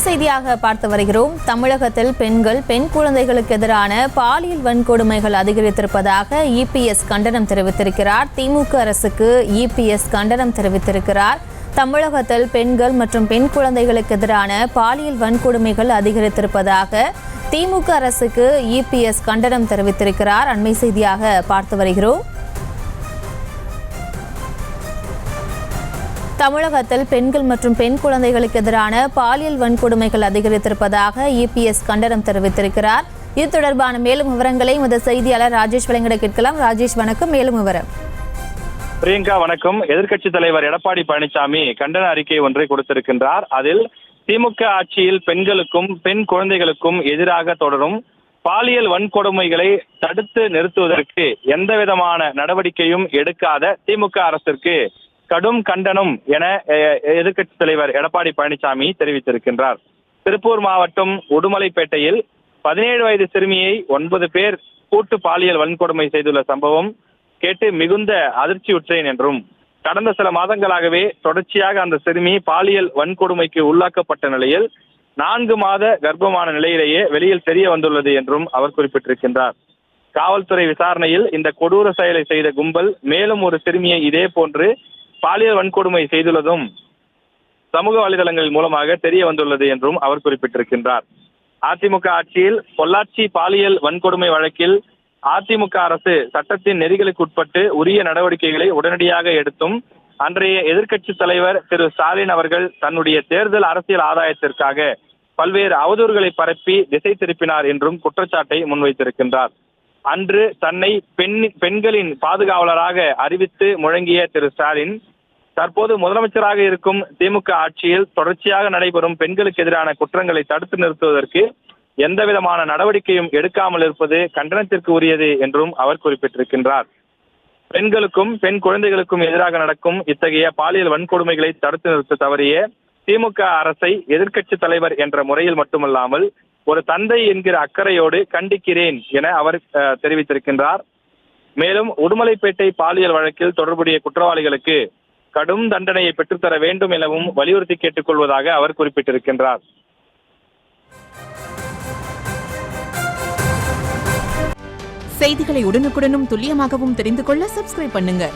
செய்தியாக பார்த்து வருகிறோம். தமிழகத்தில் பெண் குழந்தைகளுக்கு எதிரான பாலியல் வன்கொடுமைகள் அதிகரித்திருப்பதாக இபிஎஸ் கண்டனம் தெரிவித்திருக்கிறார். திமுக அரசுக்கு இபிஎஸ் கண்டனம் தெரிவித்திருக்கிறார். தமிழகத்தில் பெண்கள் மற்றும் பெண் குழந்தைகளுக்கு எதிரான பாலியல் வன்கொடுமைகள் அதிகரித்திருப்பதாக திமுக அரசுக்கு இபிஎஸ் கண்டனம் தெரிவித்திருக்கிறார். அண்மை செய்தியாக பார்த்து வருகிறோம். தமிழகத்தில் பெண்கள் மற்றும் பெண் குழந்தைகளுக்கு எதிரான பாலியல் வன்கொடுமைகள் அதிகரித்திருப்பதாக இபிஎஸ் கண்டனம் தெரிவித்திருக்கிறார். இது தொடர்பான மேலும் விவரங்களை இந்த செய்தியாளர் ராஜேஷ் வழங்கிட கேட்கலாம். ராஜேஷ் வணக்கம். மேலும் விவரம். பிரியங்கா வணக்கம். எதிர்க்கட்சித் தலைவர் எடப்பாடி பழனிசாமி கண்டன அறிக்கை ஒன்றை கொடுத்திருக்கின்றார். அதில் திமுக ஆட்சியில் பெண்களுக்கும் பெண் குழந்தைகளுக்கும் எதிராக தொடரும் பாலியல் வன்கொடுமைகளை தடுத்து நிறுத்துவதற்கு எந்தவிதமான நடவடிக்கையும் எடுக்காத திமுக அரசிற்கு கடும் கண்டனம் என எதிர்க்கட்சி தலைவர் எடப்பாடி பழனிசாமி தெரிவித்திருக்கின்றார். திருப்பூர் மாவட்டம் உடுமலைப்பேட்டையில் 17 வயது சிறுமியை 9 பேர் கூட்டு பாலியல் வன்கொடுமை செய்துள்ள சம்பவம் கேட்டு மிகுந்த அதிர்ச்சியுற்றேன் என்றும், கடந்த சில மாதங்களாகவே தொடர்ச்சியாக அந்த சிறுமி பாலியல் வன்கொடுமைக்கு உள்ளாக்கப்பட்ட நிலையில் 4 மாத கர்ப்பமான நிலையிலேயே வெளியில் தெரிய வந்துள்ளது என்றும் அவர் குறிப்பிட்டிருக்கின்றார். காவல்துறை விசாரணையில் இந்த கொடூர செயலை செய்த கும்பல் மேலும் ஒரு சிறுமியை இதே போன்று பாலியல் வன்கொடுமை செய்துள்ளதும் சமூக வலைதளங்கள் மூலமாக தெரிய வந்துள்ளது என்றும் அவர் குறிப்பிட்டிருக்கின்றார். அதிமுக ஆட்சியில் பொள்ளாச்சி பாலியல் வன்கொடுமை வழக்கில் அதிமுக அரசு சட்டத்தின் நெறிகளுக்கு உட்பட்டு உரிய நடவடிக்கைகளை உடனடியாக எடுத்தும் அன்றைய எதிர்க்கட்சி தலைவர் திரு ஸ்டாலின் அவர்கள் தன்னுடைய தேர்தல் அரசியல் ஆதாயத்திற்காக பல்வேறு அவதூறுகளை பரப்பி திசை திருப்பினார் என்றும் குற்றச்சாட்டை முன்வைத்திருக்கின்றார். அன்று தன்னை பெண்களின் பாதுகாவலராக அறிவித்து முழங்கிய திரு ஸ்டாலின் தற்போது முதலமைச்சராக இருக்கும் திமுக ஆட்சியில் தொடர்ச்சியாக நடைபெறும் பெண்களுக்கு எதிரான குற்றங்களை தடுத்து நிறுத்துவதற்கு எந்தவிதமான நடவடிக்கையும் எடுக்காமல் இருப்பது கண்டனத்திற்கு உரியது என்றும் அவர் குறிப்பிட்டிருக்கின்றார். பெண்களுக்கும் பெண் குழந்தைகளுக்கும் எதிராக நடக்கும் இத்தகைய பாலியல் வன்கொடுமைகளை தடுத்து நிறுத்த தவறிய திமுக அரசை எதிர்க்கட்சி தலைவர் என்ற முறையில் மட்டுமல்லாமல் ஒரு தந்தை என்கிற அக்கறையோடு கண்டிக்கிறேன் என அவர் தெரிவித்திருக்கின்றார். மேலும் உடுமலைப்பேட்டை பாலியல் வழக்கில் தொடர்புடைய குற்றவாளிகளுக்கு கடும் தண்டனையை பெற்றுத்தர வேண்டும் எனவும் வலியுறுத்தி கேட்டுக்கொள்வதாக அவர் குறிப்பிட்டிருக்கின்றார். செய்திகளை உடனுக்குடனும் துல்லியமாகவும் தெரிந்து கொள்ள சப்ஸ்கிரைப் பண்ணுங்க.